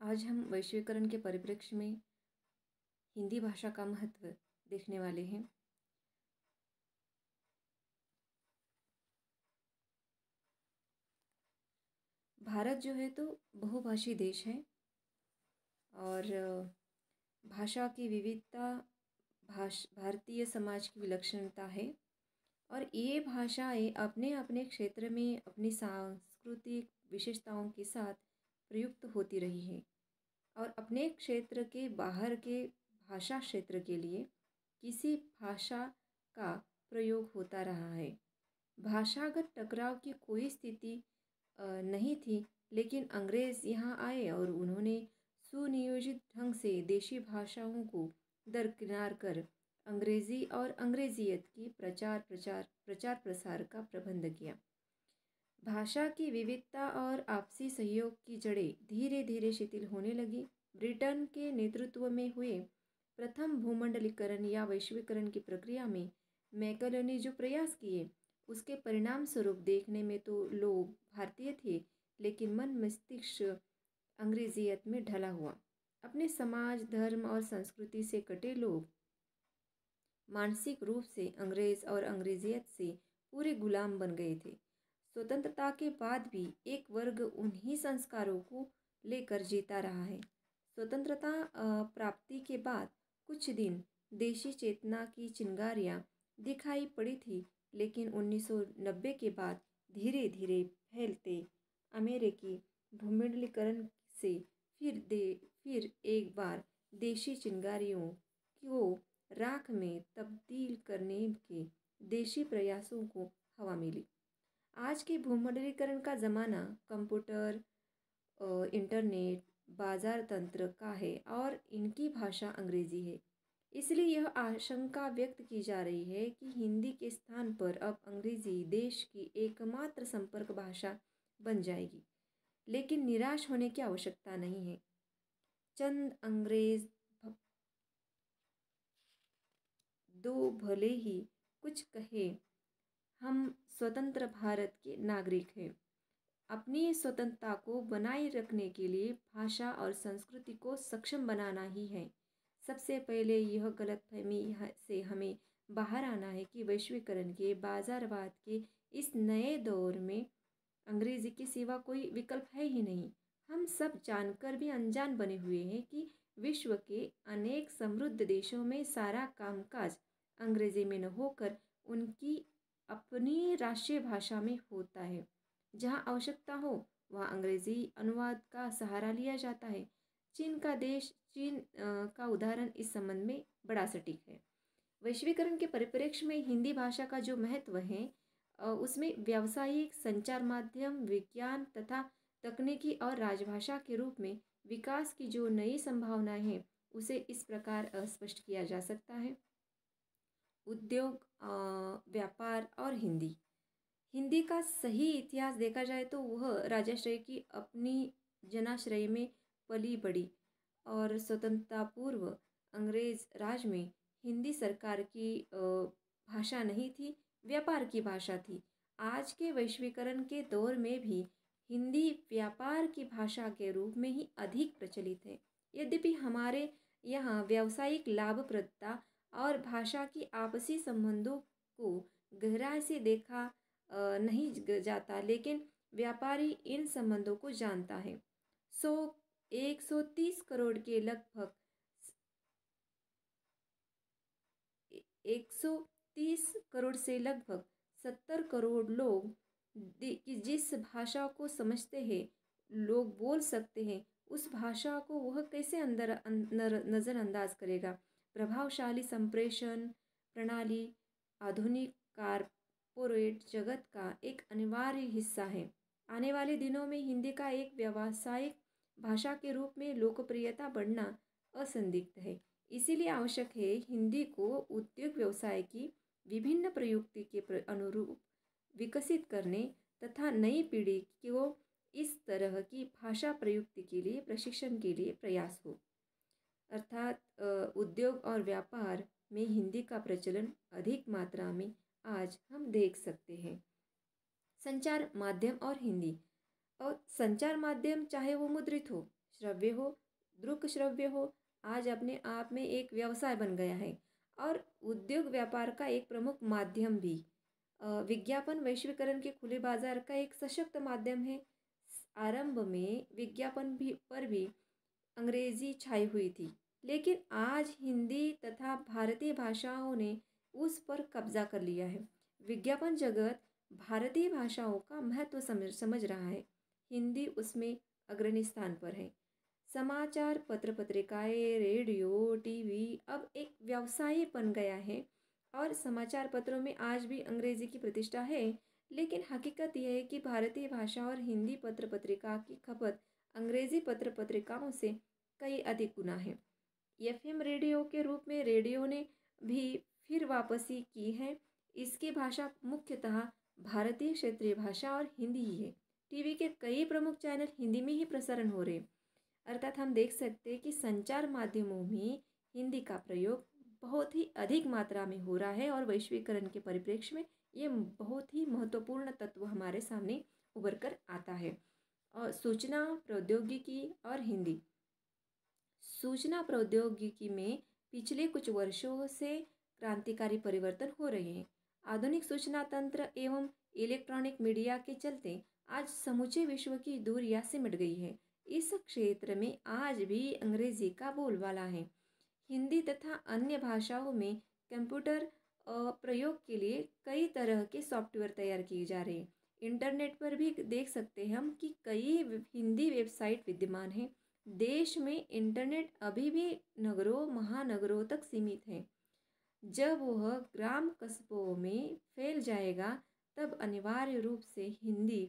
आज हम वैश्वीकरण के परिप्रेक्ष्य में हिंदी भाषा का महत्व देखने वाले हैं। भारत जो है तो बहुभाषी देश है और भाषा की विविधता भारतीय समाज की विलक्षणता है और ये भाषाएं अपने अपने क्षेत्र में अपनी सांस्कृतिक विशेषताओं के साथ प्रयुक्त होती रही है और अपने क्षेत्र के बाहर के भाषा क्षेत्र के लिए किसी भाषा का प्रयोग होता रहा है। भाषागत टकराव की कोई स्थिति नहीं थी, लेकिन अंग्रेज़ यहाँ आए और उन्होंने सुनियोजित ढंग से देशी भाषाओं को दरकिनार कर अंग्रेज़ी और अंग्रेज़ियत की प्रचार प्रसार का प्रबंध किया। भाषा की विविधता और आपसी सहयोग की जड़ें धीरे धीरे शिथिल होने लगी। ब्रिटेन के नेतृत्व में हुए प्रथम भूमंडलीकरण या वैश्वीकरण की प्रक्रिया में मैकले ने जो प्रयास किए, उसके परिणाम स्वरूप देखने में तो लोग भारतीय थे, लेकिन मन मस्तिष्क अंग्रेजियत में ढला हुआ। अपने समाज, धर्म और संस्कृति से कटे लोग मानसिक रूप से अंग्रेज और अंग्रेजियत से पूरे गुलाम बन गए थे। स्वतंत्रता के बाद भी एक वर्ग उन्हीं संस्कारों को लेकर जीता रहा है। स्वतंत्रता प्राप्ति के बाद कुछ दिन देशी चेतना की चिंगारियां दिखाई पड़ी थी, लेकिन 1990 के बाद धीरे धीरे फैलते अमेरिकी भूमंडलीकरण से फिर एक बार देशी चिंगारियों को राख में तब्दील करने के देशी प्रयासों को हवा मिली। आज के भूमंडलीकरण का ज़माना कंप्यूटर, इंटरनेट, बाजार तंत्र का है और इनकी भाषा अंग्रेज़ी है। इसलिए यह आशंका व्यक्त की जा रही है कि हिंदी के स्थान पर अब अंग्रेज़ी देश की एकमात्र संपर्क भाषा बन जाएगी। लेकिन निराश होने की आवश्यकता नहीं है। चंद अंग्रेज दो भले ही कुछ कहे, हम स्वतंत्र भारत के नागरिक हैं। अपनी स्वतंत्रता को बनाए रखने के लिए भाषा और संस्कृति को सक्षम बनाना ही है। सबसे पहले यह गलतफहमी से हमें बाहर आना है कि वैश्वीकरण के बाजारवाद के इस नए दौर में अंग्रेजी के सिवा कोई विकल्प है ही नहीं। हम सब जानकर भी अनजान बने हुए हैं कि विश्व के अनेक समृद्ध देशों में सारा कामकाज अंग्रेजी में न होकर उनकी अपनी राष्ट्रीय भाषा में होता है। जहाँ आवश्यकता हो वहाँ अंग्रेजी अनुवाद का सहारा लिया जाता है। चीन का उदाहरण इस संबंध में बड़ा सटीक है। वैश्वीकरण के परिप्रेक्ष्य में हिंदी भाषा का जो महत्व है, उसमें व्यावसायिक, संचार माध्यम, विज्ञान तथा तकनीकी और राजभाषा के रूप में विकास की जो नई संभावनाएं हैं, उसे इस प्रकार स्पष्ट किया जा सकता है। उद्योग, व्यापार और हिंदी। हिंदी का सही इतिहास देखा जाए तो वह राजाश्रय की अपनी जनाश्रय में पली बड़ी और स्वतंत्रता पूर्व अंग्रेज राज में हिंदी सरकार की भाषा नहीं थी, व्यापार की भाषा थी। आज के वैश्वीकरण के दौर में भी हिंदी व्यापार की भाषा के रूप में ही अधिक प्रचलित है। यद्यपि हमारे यहाँ व्यावसायिक लाभप्रदता और भाषा की आपसी संबंधों को गहराई से देखा नहीं जाता, लेकिन व्यापारी इन संबंधों को जानता है। 130 करोड़ के लगभग 130 करोड़ से लगभग 70 करोड़ लोग जिस भाषा को समझते हैं, लोग बोल सकते हैं, उस भाषा को वह कैसे नज़रअंदाज करेगा। प्रभावशाली संप्रेषण प्रणाली आधुनिक कॉर्पोरेट जगत का एक अनिवार्य हिस्सा है। आने वाले दिनों में हिंदी का एक व्यावसायिक भाषा के रूप में लोकप्रियता बढ़ना असंदिग्ध है। इसीलिए आवश्यक है हिंदी को उद्योग व्यवसाय की विभिन्न प्रयुक्ति के अनुरूप विकसित करने तथा नई पीढ़ी को इस तरह की भाषा प्रयुक्ति के लिए प्रशिक्षण के लिए प्रयास हो। अर्थात उद्योग और व्यापार में हिंदी का प्रचलन अधिक मात्रा में आज हम देख सकते हैं। संचार माध्यम और हिंदी। और संचार माध्यम चाहे वो मुद्रित हो, श्रव्य हो, दृक श्रव्य हो, आज अपने आप में एक व्यवसाय बन गया है और उद्योग व्यापार का एक प्रमुख माध्यम भी। विज्ञापन वैश्वीकरण के खुले बाजार का एक सशक्त माध्यम है। आरंभ में विज्ञापन भी पर भी अंग्रेजी छाई हुई थी, लेकिन आज हिंदी तथा भारतीय भाषाओं ने उस पर कब्जा कर लिया है। विज्ञापन जगत भारतीय भाषाओं का महत्व समझ रहा है। हिंदी उसमें अग्रणी स्थान पर है। समाचार पत्र पत्रिकाएं, रेडियो, टीवी अब एक व्यवसाय बन गया है और समाचार पत्रों में आज भी अंग्रेजी की प्रतिष्ठा है। लेकिन हकीकत यह है कि भारतीय भाषा और हिंदी पत्र पत्रिका की खपत अंग्रेजी पत्र पत्रिकाओं से कई अधिक गुना है। एफएम रेडियो के रूप में रेडियो ने भी फिर वापसी की है। इसकी भाषा मुख्यतः भारतीय क्षेत्रीय भाषा और हिंदी ही है। टीवी के कई प्रमुख चैनल हिंदी में ही प्रसारण हो रहे, अर्थात हम देख सकते हैं कि संचार माध्यमों में हिंदी का प्रयोग बहुत ही अधिक मात्रा में हो रहा है और वैश्वीकरण के परिप्रेक्ष्य में ये बहुत ही महत्वपूर्ण तत्व हमारे सामने उभर कर आता है। और सूचना प्रौद्योगिकी और हिंदी। सूचना प्रौद्योगिकी में पिछले कुछ वर्षों से क्रांतिकारी परिवर्तन हो रहे हैं। आधुनिक सूचना तंत्र एवं इलेक्ट्रॉनिक मीडिया के चलते आज समूचे विश्व की दूरियां सिमट गई है। इस क्षेत्र में आज भी अंग्रेजी का बोलबाला है। हिंदी तथा अन्य भाषाओं में कंप्यूटर प्रयोग के लिए कई तरह के सॉफ्टवेयर तैयार किए जा रहे हैं। इंटरनेट पर भी देख सकते हैं हम कि कई हिंदी वेबसाइट विद्यमान हैं। देश में इंटरनेट अभी भी नगरों महानगरों तक सीमित है। जब वह ग्राम कस्बों में फैल जाएगा तब अनिवार्य रूप से हिंदी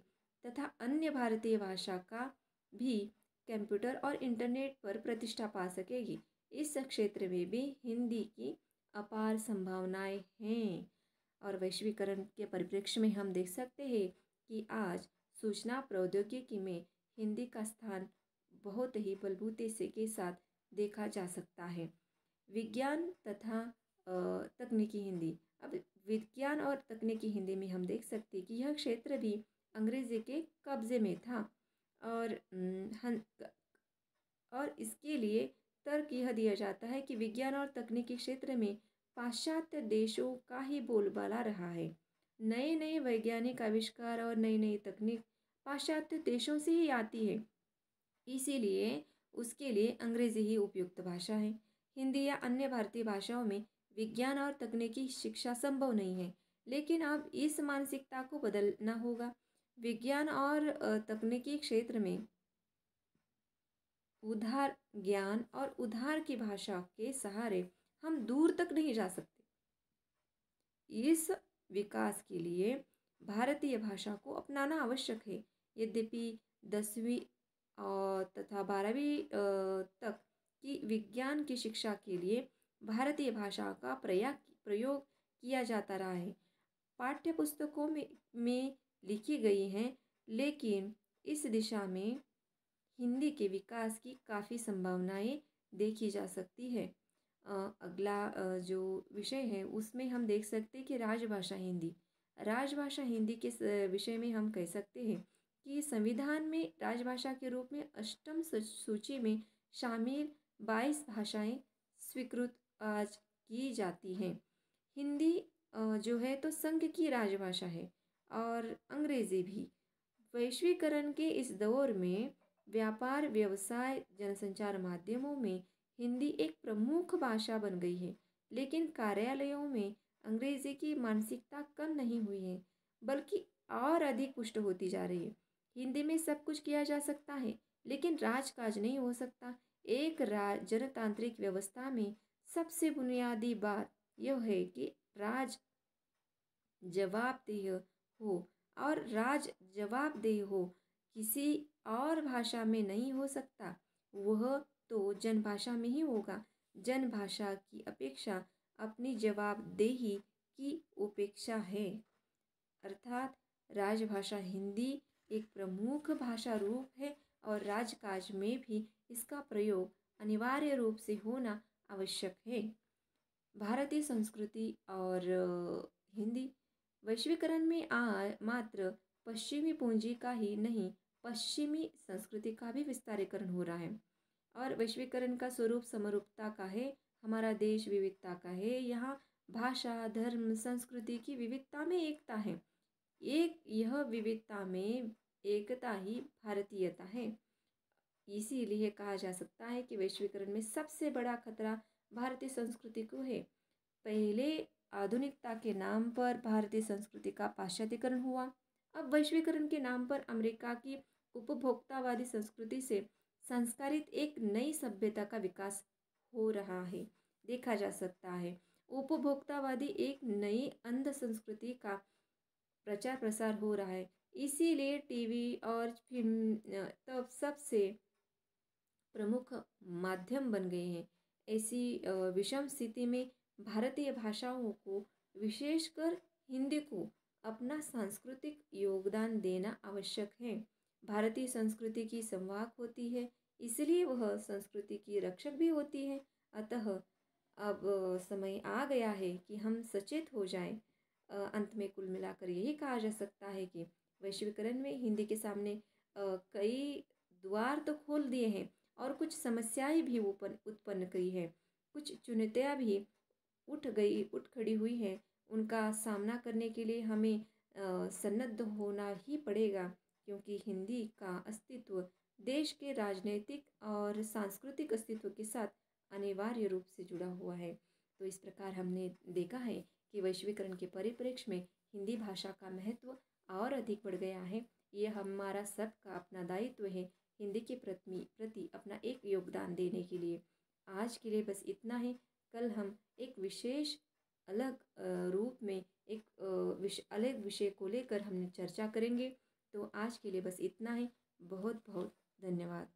तथा अन्य भारतीय भाषा का भी कंप्यूटर और इंटरनेट पर प्रतिष्ठा पा सकेगी। इस क्षेत्र में भी हिंदी की अपार संभावनाएं हैं और वैश्वीकरण के परिप्रेक्ष्य में हम देख सकते हैं कि आज सूचना प्रौद्योगिकी में हिंदी का स्थान बहुत ही बलबूते से के साथ देखा जा सकता है। विज्ञान तथा तकनीकी हिंदी। अब विज्ञान और तकनीकी हिंदी में हम देख सकते हैं कि यह क्षेत्र भी अंग्रेजी के कब्जे में था और इसके लिए तर्क यह दिया जाता है कि विज्ञान और तकनीकी क्षेत्र में पाश्चात्य देशों का ही बोलबाला रहा है। नए नए वैज्ञानिक आविष्कार और नई नई तकनीक पाश्चात्य देशों से ही आती है, इसीलिए उसके लिए अंग्रेजी ही उपयुक्त भाषा है। हिंदी या अन्य भारतीय भाषाओं में विज्ञान और तकनीकी शिक्षा संभव नहीं है, लेकिन अब इस मानसिकता को बदलना होगा। विज्ञान और तकनीकी क्षेत्र में उधार ज्ञान और उधार की भाषा के सहारे हम दूर तक नहीं जा सकते। इस विकास के लिए भारतीय भाषा को अपनाना आवश्यक है। यद्यपि 10वीं तथा 12वीं तक की विज्ञान की शिक्षा के लिए भारतीय भाषा का प्रयोग किया जाता रहा है, पाठ्य पुस्तकों में लिखी गई हैं, लेकिन इस दिशा में हिंदी के विकास की काफ़ी संभावनाएं देखी जा सकती है। अगला जो विषय है उसमें हम देख सकते हैं कि राजभाषा हिंदी। राजभाषा हिंदी के विषय में हम कह सकते हैं कि संविधान में राजभाषा के रूप में अष्टम सूची में शामिल 22 भाषाएं स्वीकृत आज की जाती हैं। हिंदी जो है तो संघ की राजभाषा है और अंग्रेजी भी। वैश्वीकरण के इस दौर में व्यापार, व्यवसाय, जनसंचार माध्यमों में हिंदी एक प्रमुख भाषा बन गई है, लेकिन कार्यालयों में अंग्रेजी की मानसिकता कम नहीं हुई है, बल्कि और अधिक पुष्ट होती जा रही है। हिंदी में सब कुछ किया जा सकता है, लेकिन राजकाज नहीं हो सकता। एक जनतांत्रिक व्यवस्था में सबसे बुनियादी बात यह है कि राज जवाबदेह हो और राज जवाबदेह हो किसी और भाषा में नहीं हो सकता, वह तो जनभाषा में ही होगा। जनभाषा की अपेक्षा अपनी जवाबदेही की उपेक्षा है, अर्थात राजभाषा हिंदी एक प्रमुख भाषा रूप है और राजकाज में भी इसका प्रयोग अनिवार्य रूप से होना आवश्यक है। भारतीय संस्कृति और हिंदी। वैश्वीकरण में मात्र पश्चिमी पूंजी का ही नहीं, पश्चिमी संस्कृति का भी विस्तारीकरण हो रहा है। और वैश्वीकरण का स्वरूप समरूपता का है। हमारा देश विविधता का है। यहाँ भाषा, धर्म, संस्कृति की विविधता में एकता है। एक यह विविधता में एकता ही भारतीयता है। इसीलिए कहा जा सकता है कि वैश्वीकरण में सबसे बड़ा खतरा भारतीय संस्कृति को है। पहले आधुनिकता के नाम पर भारतीय संस्कृति का पाश्चात्यकरण हुआ। अब वैश्वीकरण के नाम पर अमेरिका की उपभोक्तावादी संस्कृति से संस्कारित एक नई सभ्यता का विकास हो रहा है, देखा जा सकता है। उपभोक्तावादी एक नई अंध संस्कृति का प्रचार प्रसार हो रहा है। इसीलिए टीवी और फिल्म तब सबसे प्रमुख माध्यम बन गए हैं। ऐसी विषम स्थिति में भारतीय भाषाओं को, विशेषकर हिंदी को, अपना सांस्कृतिक योगदान देना आवश्यक है। भारतीय संस्कृति की संवाहक होती है, इसलिए वह संस्कृति की रक्षक भी होती है। अतः अब समय आ गया है कि हम सचेत हो जाएं। अंत में कुल मिलाकर यही कहा जा सकता है कि वैश्वीकरण में हिंदी के सामने कई द्वार तो खोल दिए हैं और कुछ समस्याएं भी उत्पन्न की है। कुछ चुनौतियां भी उठ खड़ी हुई हैं। उनका सामना करने के लिए हमें सन्नद्ध होना ही पड़ेगा, क्योंकि हिंदी का अस्तित्व देश के राजनीतिक और सांस्कृतिक अस्तित्व के साथ अनिवार्य रूप से जुड़ा हुआ है। तो इस प्रकार हमने देखा है कि वैश्वीकरण के परिप्रेक्ष्य में हिंदी भाषा का महत्व और अधिक बढ़ गया है। ये हमारा सबका अपना दायित्व है हिंदी के प्रति अपना एक योगदान देने के लिए। आज के लिए बस इतना ही। कल हम एक विशेष अलग रूप में एक अलग विषय को लेकर हम चर्चा करेंगे। तो आज के लिए बस इतना ही। बहुत बहुत धन्यवाद।